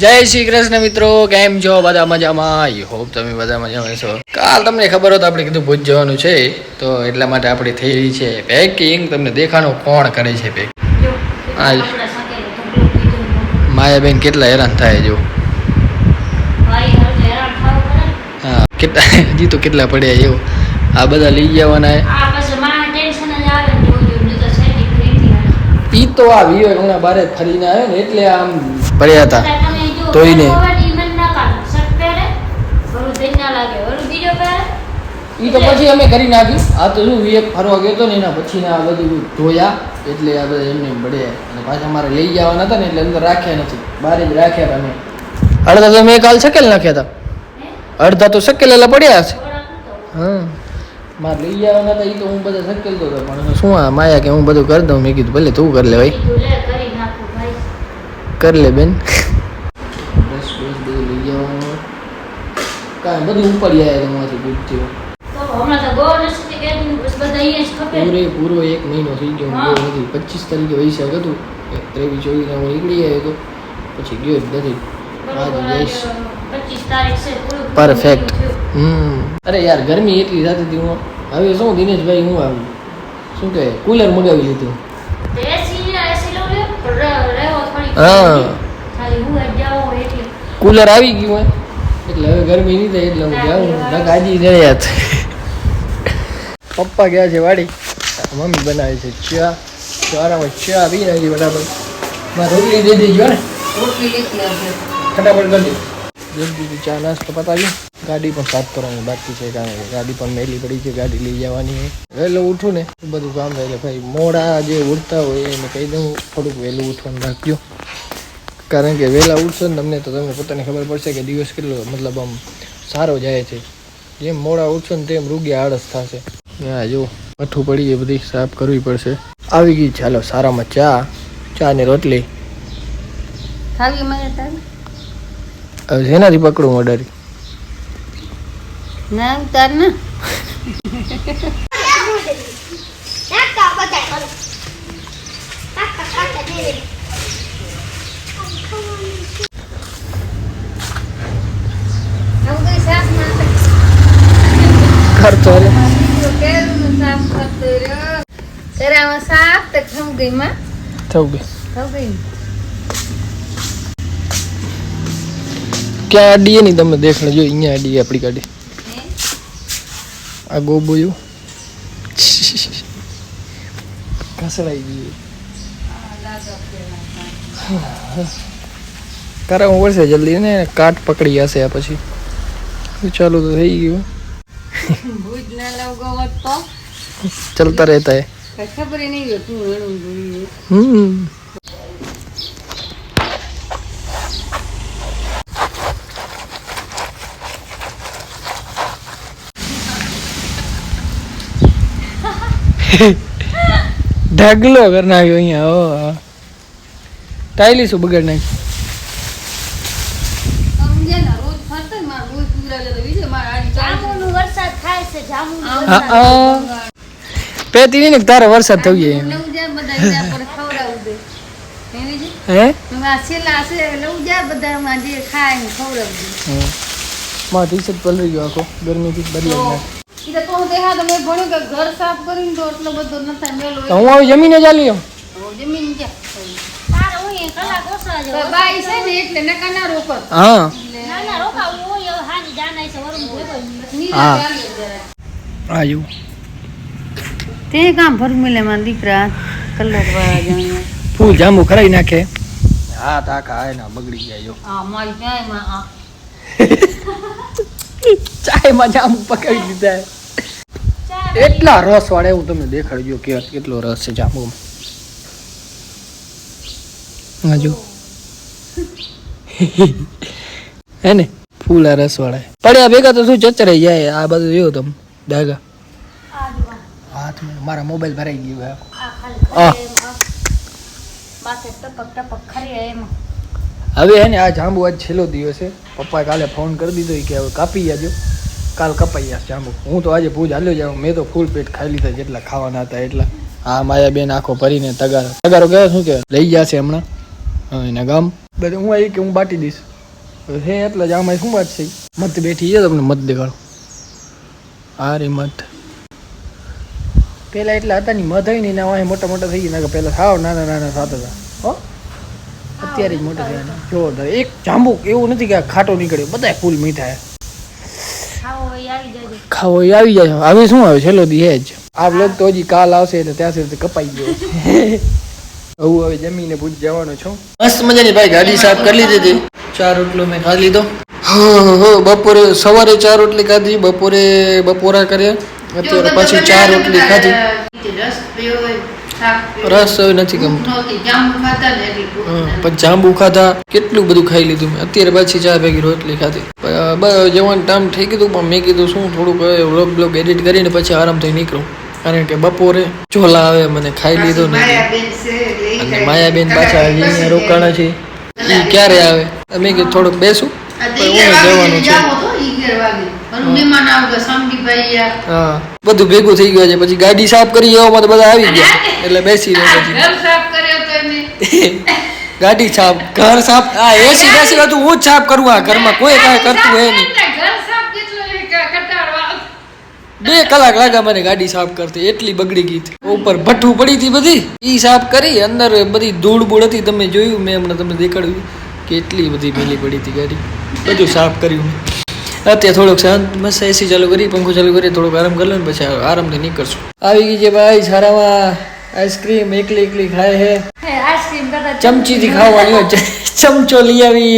જય શ્રી કૃષ્ણ મિત્રો, કેમ છો? બધા મજામાં? આઈ હોપ તમે બધા મજામાં છો. કાલ તમને ખબર હોત આપણે કીધું ભુજ જવાનું છે, તો એટલા માટે આપણે થઈ રહી છે પેકિંગ. તમને દેખાણું કોણ કરે છે પેકિંગ? હા, માયાબેન કેટલા હેરાન થાય જો. હા, કેટલા હજી તો કેટલા પડ્યા એવું. આ બધા લઈ જવાના. ઈ તો આ વિયો હમણાં બારે ફરીને આવ્યો ને એટલે આમ પડ્યા હતા. તોય ઈ તો પછી અમે કરી નાખી. આ તો શું વિવેક ફરવા ગયો હતો ને એના પછી આ બધું ધોયા એટલે આ બધા એમને પડ્યા. અને પાછા અમારે લઈ જવાના હતા ને એટલે અંદર રાખ્યા નથી, બારે જ રાખ્યા હતા. અડધા તો મેં કાલ સકેલ નાખ્યા હતા, અડધા તો સકેલેલા પડ્યા હશે. હા, મારે લઈ જવાના હતા એ તો હું બધા સકેલતો હતો, પણ શું આ માયા કે હું બધું કરી દઉં. મેં કીધું ભલે તું કરી લે ભાઈ, કરી લે બેન. બસ બસ બધું લઈ જવાનું કાંઈ બધું ઉપડી આવ્યા તમારાથી પૂછ્યું. પૂરો 1 મહિનો થઈ ગયો નથી. 25 તારીખે વૈશાખ હતું, 23-24 હું નીકળી આવ્યો હતો, પછી ગયો જ નથી. પરફેક્ટ. અરે યાર ગરમી એટલી થતી હતી. હું હવે શું દિનેશભાઈ હું આવું શું કહે કુલર મગાવી લીધું. હા, કુલર આવી ગયું હોય એટલે હવે ગરમી નહીં થાય એટલે હું જાઉં. ગાજી રહ્યા પપ્પા ગયા છે વાડી, મમ્મી બનાવે છે ચા. ચારામાં ચા પી નાખી બરાબર. રોટલી દઈ દેજો ને, ફટાફટ કરી દે. જલ્દી ચા નાસ્તો પતાવી. ગાડી પણ સાફ કરવાની બાકી છે, કારણ કે ગાડી પણ મેલી પડી છે, ગાડી લઈ જવાની છે. વહેલો ઉઠું ને બધું કામ થાય એટલે ભાઈ મોડા જે ઉઠતા હોય એને કહી દઉં થોડુંક વહેલું ઉઠવાનું રાખજો, કારણ કે વહેલા ઉઠશો ને તમને તો તમને પોતાને ખબર પડશે કે દિવસ કેટલો મતલબ આમ સારો જાય છે. જેમ મોડા ઉઠશો ને તેમ રૂગી આળસ થશે. હા જો મઠું પડી એ બધી સાફ કરવી પડશે. આવી ગઈ ચાલો સારામાં ચા ને રોટલી. હવે શેનાથી પકડું ઓર્ડર? ના ઉતાર ને ખર્ચો ક્યાં અડીએ નહીં તમે દેખ લેજો. અહીંયા અડીએ આપણી ગાડી. આ ગોબોયું ઘસડાઈ ગઈ. કરાવવું પડશે જલ્દી ને, કાટ પકડી જશે આ પછી. ચાલુ તો થઈ ગયું. ચલતા રહેતા હે. ખબર નહીં. ઢગલો કરી નાખ્યો અહીંયા. ટાઈલી શું બગાડ નાખી. પેતી ને તારે વરસાદ થઈ ગયો. ટી-શર્ટ પલરી ગયો આખો ગરમીથી બદલાઈ. હું આવી જમીને ચાલી તે કામ ફોર્મ્યુલે માં દીકરા કલર વાળા ફૂલ જાંબુ ખરાઈ નાખે. હા તાકા ના બગડી જાય. ચાયમાં જાંબુ પકડી દીધા. એટલા રસ વાળે હું તમને દેખાડજો કે કેટલો રસ છે જાંબુમાં. હાજો હે ને ફૂલ આ રસ વાળા પડ્યા ભેગા તો શું ચચરાઈ જાય. આ બધું જોયું તમે ડાગા હાથમાં. મારા મોબાઈલ ભરાઈ ગયો. હવે હે ને આ જાંબુ આજ છેલ્લો દિવસ છે. પપ્પાએ કાલે ફોન કરી દીધો કે હવે કાપી જાજો, કાલ કપાઈ જશે જાંબુ. હું તો આજે ભૂજ હાલ્યો જાઉં. મેં તો ફૂલ પેટ ખાઈ લીધા જેટલા ખાવાના હતા એટલા. હા માયા બેન આખો ભરીને તગારો કેવો શું કે લઈ જશે હમણાં. હા એના ગામ બધું હું આવી કે હું બાટી દઈશ હે એટલે જ આમાં શું વાત છે મત બેઠી છે તમને મત દેખાડો આ રે મત પેલા એટલા હતા ની મત હોય ને એના વાંહે મોટા મોટા થઈ ગયા પેલા સાવ નાના નાના થતા હતા હો અત્યારે જ મોટા થયા જોરદાર એક જાંબુ એવું નથી કે ખાટો નીકળ્યો બધા ફૂલ મીઠા ખાવો એ આવી જાય હવે શું આવે છેલ્લો દી હે જ આ બ્લોગ તો હજી કાલ આવશે એટલે ત્યાં સુધી કપાઈ ગયો હું હવે જમીને પૂછ જવાનો છું મસ્ત મજાની ભાઈ ગાડી સાફ કરી લીધી હતી 4 રોટલો મેં ખાઈ લીધો બપોરે સવારે 4 રોટલી ખાધી બપોરે બપોરા કર્યા અત્યારે પાછી 4 રોટલી ખાધી રસ હવે નથી ગમતો પણ જાંબુ ખાધા કેટલું બધું ખાઈ લીધું મેં અત્યારે પાછી 4 ભેગી રોટલી ખાધી જવાનું ટાઈમ થઈ ગયું પણ મેં કીધું શું થોડુંક બ્લોગ એડિટ કરીને પછી આરામથી નીકળું કારણ કે બપોરે ઝોલા આવે મને ખાઈ લીધો ને અને માયાબેન પાછા અહીંયા રોકાણા છે એ ક્યારે આવે મેં કીધું થોડુંક બેસું જવાનું છે હા બધું ભેગું થઈ ગયું છે પછી ગાડી સાફ કરી એવામાં તો બધા આવી ગયા એટલે બેસી રહ્યો પછી ગાડી સાફ ઘર સાફ આ એસી બેસી હતું હું જ સાફ કરું આ ઘરમાં કોઈ કાંઈ કરતું હે નહીં 2 કલાક લાગ્યા મને ગાડી સાફ કરતી એટલી બગડી ગઈ ઉપર ભઠ્ઠું પડી હતી બધી ઈ સાફ કરી અંદર બધી ધૂળ બૂળ હતી તમે જોયું મેં હમણાં તમને દેખાડ્યું કે એટલી બધી મેલી પડી હતી ગાડી બધું સાફ કર્યું અત્યારે થોડોક શાંત મસ્ત એસી ચાલુ કરી પંખો ચાલુ કરી થોડોક આરામ કરી લો ને પછી આરામથી નીકળશું આવી ગઈ છે ભાઈ સારામાં આઈસ્ક્રીમ એકલી એકલી ખાય હે ચમચીથી ખાવાની હોય ચમચો લઈ આવી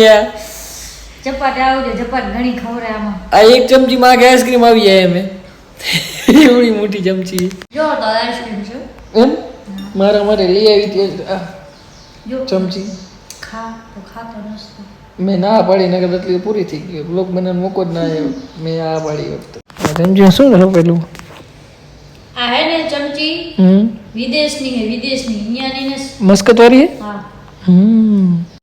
ચપાટ આવજો ચપાટ ઘણી ખવરે આમાં આ એક ચમચી માં આઈસ્ક્રીમ આવી જાય એમ એવડી મોટી ચમચી જો તો આઈસ્ક્રીમ છે એમ મારા માટે લઈ આવી હતી ચમચી ખા તો ખાતો નસતો મેં ના પાડી નકર એટલી પૂરી થઈ ગઈ બ્લોગ બનાવવાનો મોકો જ ના આવ્યો મેં આ પાડી વખતે ચમચી શું છે પેલું આ હે ને ચમચી વિદેશની હે વિદેશની અહીંયાની ને મસ્કત વાળી હે હા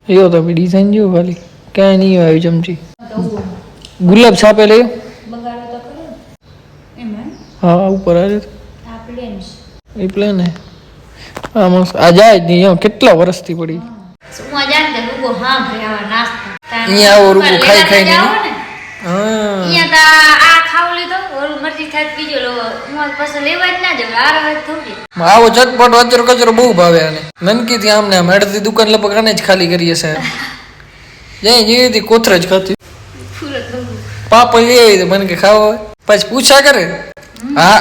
એવો તો ડિઝાઇન જો ખાલી ક્યાંય નહીં આવી ચમચી ગુલાબ છાપે લઈ બગાડો તો કરો એમ હા ઉપર આ પ્લેન એ પ્લેન હે હા મસ્ત આ જાય જ નહીં કેટલા વર્ષથી પડી સુવા જાન દે રૂગો હા ભરાવા નાસ્તા અહીંયા આવો રૂગો ખાઈ ખાઈને હા અહીંયા તા આ ખાવ લીધો ઓલું મરજી થાય પીજો લો હું પાછો લેવા જ ના જાવ આ રહે થોડી આવો ચટપટ વચરો કચરો બહુ ભાવે આને નનકી થી આમને આમ અડધી દુકાન લપક આને જ ખાલી કરીએ છે જઈ જેવી કોથર જ ખાતી પાપડ લઈ આવી તો મને કે ખાવો પછી પૂછા કરે હા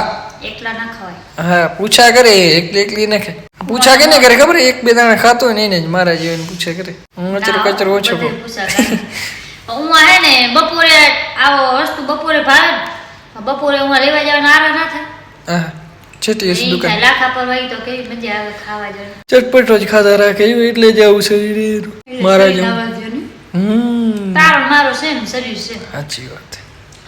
એકલા ના ખવાય હા પૂછા કરે એકલી એકલી ના ખાય પૂછા કે ને કરે ખબર એક બે દાણા ખાતો હોય ને એને જ મારા જેવીને પૂછે કરે હું કચરો ઓછો હું હે ને બપોરે આવો વસ્તુ બપોરે ભાવે બપોરે હું લેવા જવાનો આરા ના થાય હા છેટી હશે દુકાન લાખા પર વહી તો કેવી મજા આવે ખાવા જવાની ચટપટ જ ખાતા રાખે એટલે જ આવું શરીર મારા જેવું તારો મારો સેમ શરીર છે સાચી વાત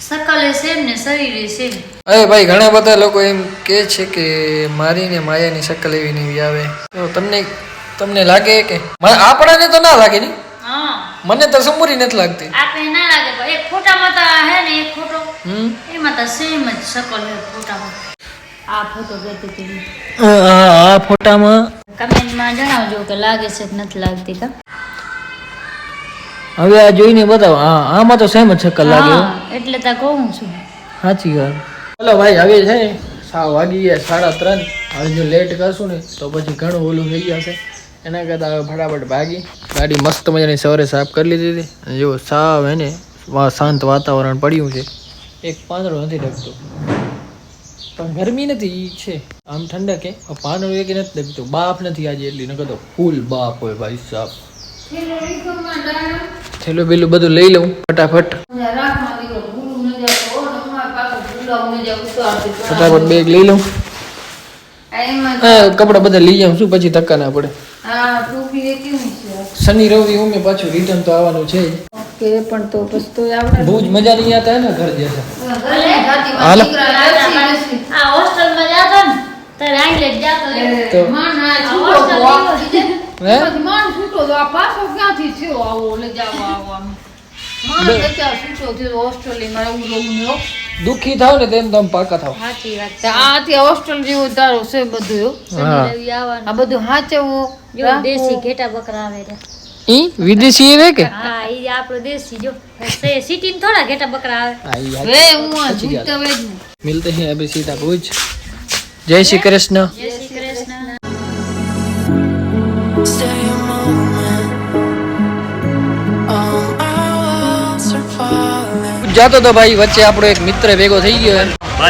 સકલે સેમ ને શરીરે સેમ અરે ભાઈ ઘણા બધા લોકો એમ કે છે કે મારી ને માયાની શકલ એવી નહીં આવે તો તમને લાગે કે આપણાને તો ના લાગે ને મને તો સમુરી નથી લાગતી આપણે ના લાગે પણ એક ફોટામાં તો હે ને એક ફોટો એમાં તો સેમ જ શકલ હે ફોટામાં આ ફોટો દેતી આ ફોટામાં કમેન્ટમાં જણાવજો કે લાગે છે કે નથી લાગતી કા હવે આ જોઈને બતાવો હા આમાં તો સેમ જ શકલ લાગે એટલે તો કહું છું સાચી વાત ચલો ભાઈ હવે છે ને વાગી ગયા 3:30 હવે જો લેટ કરશું ને તો પછી ઘણું ઓલું થઈ જશે એના કરતાં હવે ફટાફટ ભાગી ગાડી મસ્ત મજાની સવારે સાફ કરી લીધી હતી અને જો સાવ એને શાંત વાતાવરણ પડ્યું છે એક પાંદડો નથી ડગતો પણ ગરમી નથી છે આમ ઠંડક કે પાંદડો એક નથી ડગતો બાપ નથી આજે એટલી નકર તો ફૂલ બાપ હોય ભાઈ સાહેબ થેલો બેલું બધું લઈ લઉં ફટાફટ ફટાફટ બેગ લઈ લઉં કપડા બધા લઈ જાઉં શું પછી ધક્કા ના પડે શનિ રવિ ઉમે પાછું રિટર્ન તો આવવાનું છે પણ તો પછી તો આવડે બહુ જ મજા નહીં આવતા ને ઘર જશે આ હોસ્ટેલમાં જાતો ને તારે આઈ જાતો તો માન છૂટો તો આ પાછો ક્યાંથી થયો આવો લે જાવ આવવાનું માન ક્યાં છૂટો થયો ઓસ્ટ્રેલિયામાં એવું રહું ને દુખી થાવ ને તેમ તમે પાકા થાવ સાચી વાત આ ત્યાં હોસ્ટેલ જેવું તારો છે બધું શનિ રવિ આવવાનું આ બધું હાચવું જો દેશી ઘેટા બકરા આવે છે ઈ વિદેશી આવે કે હા ઈ આપણો દેશી જો સિટી માં થોડા ઘેટા બકરા આવે હા ઈ વે હું આ ભૂત હવે જ મિલતે हैं अभी सीधा भुज जय श्री कृष्ण જય શ્રી કૃષ્ણ જાતો તો ભાઈ વચ્ચે આપણો એક મિત્ર ભેગો થઈ ગયો હે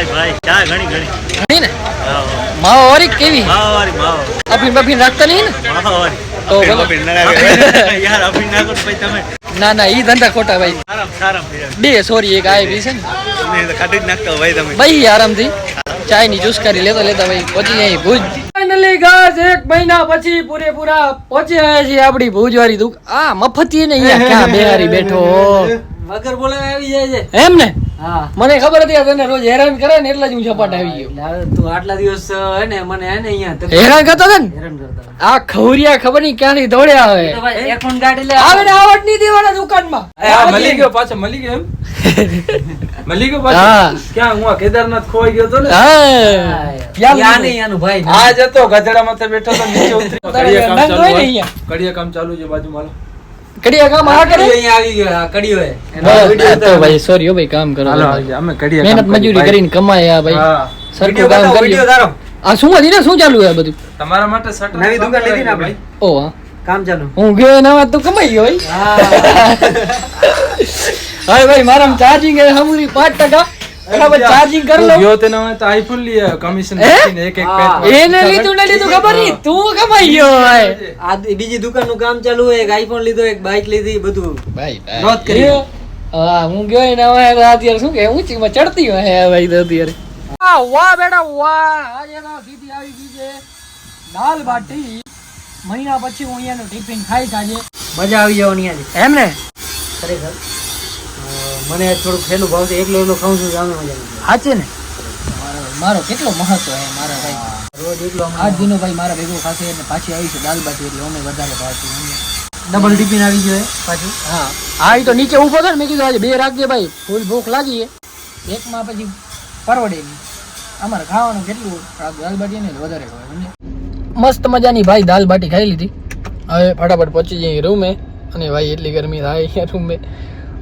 ભાઈ ચા ઘણી ઘણી ને માવો વારી કેવી માવારી અફીન બફીન રાખતા નહીં ને માવારી તો ભલે. યાર અભી ના કરો ભાઈ તમે ના ઈ ધંધા ખોટા ભાઈ સારામ બે સોરી એક આય બી છે ને કાઢી જ નાખતા ભાઈ તમે ભાઈ આરામથી ચાય ની ચુસ્કારી લેતા ભાઈ પહોંચી જાય ભુજ ફાઇનલી ગાઈસ એક મહિના પછી પૂરેપૂરા પહોંચી આવ્યા છીએ આપણી ભુજ વાળી દુક આ મફતી ને અહીંયા ક્યાં બેહારી બેઠો વગર બોલાવે આવી જાય છે એમ ને હા મને ખબર હતી આ તને રોજ હેરાન કરે ને એટલે જ હું ઝપાટ આવી ગયો તું આટલા દિવસ હે ને મને હે ને અહીંયા હેરાન કરતો હતો ને હેરાન કરતા આ ખવરિયા ખબર નહીં ક્યાંથી દોડ્યા આવે તો ભાઈ એકાઉન્ટ કાઢી લે આવે ને આવડ નહીં દેવાના દુકાનમાં મળી ગયો પાછો મળી ગયો એમ મળી ગયો પાછો હા. ક્યાં હું આ કેદારનાથ ખોવાઈ ગયો તો ને હા યા નહીં આનું ભાઈ આ જતો ગધેડા માથે બેઠો તો નીચે ઉતરી કડિયા કામ નંગ ચાલુ હોય ને હોય. અહીંયા. કડિયા કામ ચાલુ છે બાજુમાં કડિયા કામ આ કરે અહીંયા આવી ગયો આ કડીઓ હે બસ, તો ભાઈ સોરી હો ભાઈ કામ કરો હાલો અમે કડિયા મહેનત કામ મજૂરી કરી કરીને કમાયા ભાઈ હા. સરખું કામ વિડિયો કરીએ તારો આ શું હતી ને શું ચાલુ છે આ બધું તમારા માટે શટર નવી દુકાન લીધી ને આપણે ઓ હા કામ ચાલુ હું ગયો એના વાત તો કમાઈ ગયો ભાઈ હા હવે ભાઈ મારામાં ચાર્જિંગ હે હમુરી 5% બરાબર ચાર્જિંગ કરી લઉં ગયો તેનો તો આઈફોન લીએ કમિશન હે? રાખીને એક એક હા. પેટ એને લીધું ને લીધું ખબર નહીં તું કમાઈ ગયો ભાઈ આ બીજી દુકાન નું કામ ચાલુ હે એક આઈફોન લીધો એક બાઇક લીધી બધું ભાઈ નોંધ કરી. હા હું ગયો ને હવે અત્યારે શું કે ઊંચીમાં ચડતી હોય હે ભાઈ તો અત્યારે વાહ બેટા વાહ આજે તો સીધી આવી ગઈ છે દાલ બાટી મહિના પછી હું અહીંયાનું ટિફિન ખાઈશ આજે મજા આવી જવાની આજે એમ ને ખરેખર મને થોડું ખેલું ભાવ છે એકલો એકલો ખાઉં છું તો આમે મજા આવી સાચે ને મારો કેટલો મહત્વ છે મારા ભાઈ જાય રોજ એકલો આજ દિનો ભાઈ મારા ભેગો ખાશે અને પાછી આવી છે દાલ બાટી એટલે અમે વધારે ભાવશું ડબલ ટિફિન આવી ગયો હે પાછું હા હા એ તો નીચે ઊભો હતો ને મેં કીધું આજે બે રાખજે ભાઈ ફૂલ ભૂખ લાગી છે એકમાં પછી પરવડે નહીં અમારે ખાવાનું કેટલું આ દાલ બાટી ને વધારે ખવાય સમજે મસ્ત મજાની ભાઈ દાલ બાટી ખાઈ લીધી હવે ફટાફટ પહોંચી જઈએ રૂમે અને ભાઈ એટલી ગરમી થાય અહીંયા રૂમે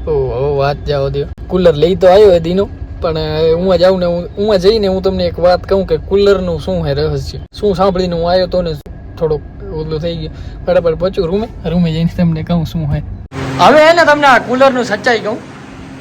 ઓ વાત જાઓ દો કુલર લઈ તો આવ્યો દીનો પણ હું જાઉં ને હું જઈને હું તમને એક વાત કહું કે કુલરનું શું હે રહસ્ય શું સાંભળીને હું આવ્યો તો ને થોડોક ઓલું થઈ ગયું ફટાફટ પહોંચું રૂમે જઈને તમને કહું શું હોય હવે હે ને તમને આ કુલરનું સચ્ચાઈ કહું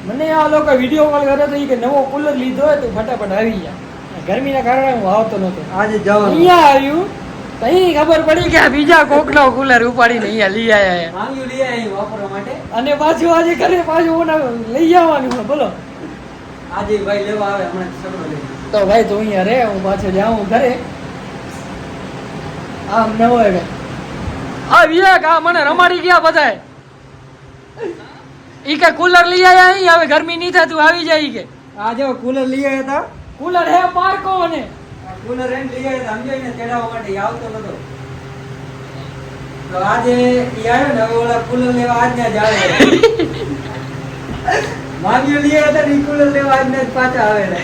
મને આ લોકો વિડીયો કોલ કરે તો કે નવો કુલર લીધો હોય તો ફટાફટ આવી ગયા ગરમીના કારણે હું આવતો નહોતો આજે જવાનું અહીંયા આવ્યું તો અહીં ખબર પડી કે આ બીજા કોકનો કુલર ઉપાડીને અહીંયા લઈ આવ્યા માંગ્યું લઈ આવી વાપરવા માટે અને પાછું આજે ઘરે પાછું ઓના લઈ આવવાનું છે બોલો આજે ભાઈ લેવા આવે હમણાં સગડો લઈ તો ભાઈ તું અહીંયા રે હું પાછો જાઉં ઘરે આમ ન હોય કે આ વિવેક આ મને રમાડી ગયા બધાય ઈ કે કુલર લઈ આવ્યા અહીં હવે ગરમી નહીં થતું આવી જાય ઈ કે આ જો કુલર લઈ આવ્યા હતા કુલર હે પાર્કો ને કુલર એમ લઈ આવ્યા હતા સમજાય ને ચડાવવા માટે ઈ આવતો નતો તો આજે ઈ આવ્યો ને હવે ઓલા કુલર લેવા આજ ના જ આવે માંગ્યું લઈ આવ્યા હતા ને ઈ કુલર લેવા આજ ના જ પાછા આવે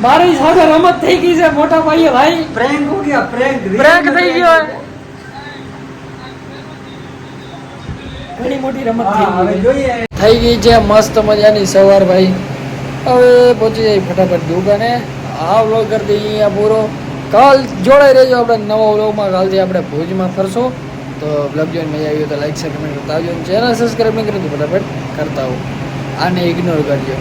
મારી સાથે રમત થઈ ગઈ છે મોટા ભાઈએ ભાઈ પ્રેન્ક હો ગયા પ્રેન્ક Prank થઈ ગયો હે. ઘણી મોટી રમત હા હવે થઈ ગઈ જોઈએ થઈ ગઈ છે મસ્ત મજાની સવાર ભાઈ હવે પહોંચી જાય ફટાફટ દુકાને આ વ્લોગ કરી દઈએ અહીંયા પૂરો કાલ જોડાઈ રહેજો આપણે નવા વ્લોગમાં કાલથી આપણે ભુજમાં ફરશું તો બ્લોગ જોઈને મજા આવી તો લાઈક શેર કમેન્ટ કરતા આવજો ચેનલ સબસ્ક્રાઈબ નહીં કર્યું તો ફટાફટ કરતા આવો આને ઇગ્નોર કરજો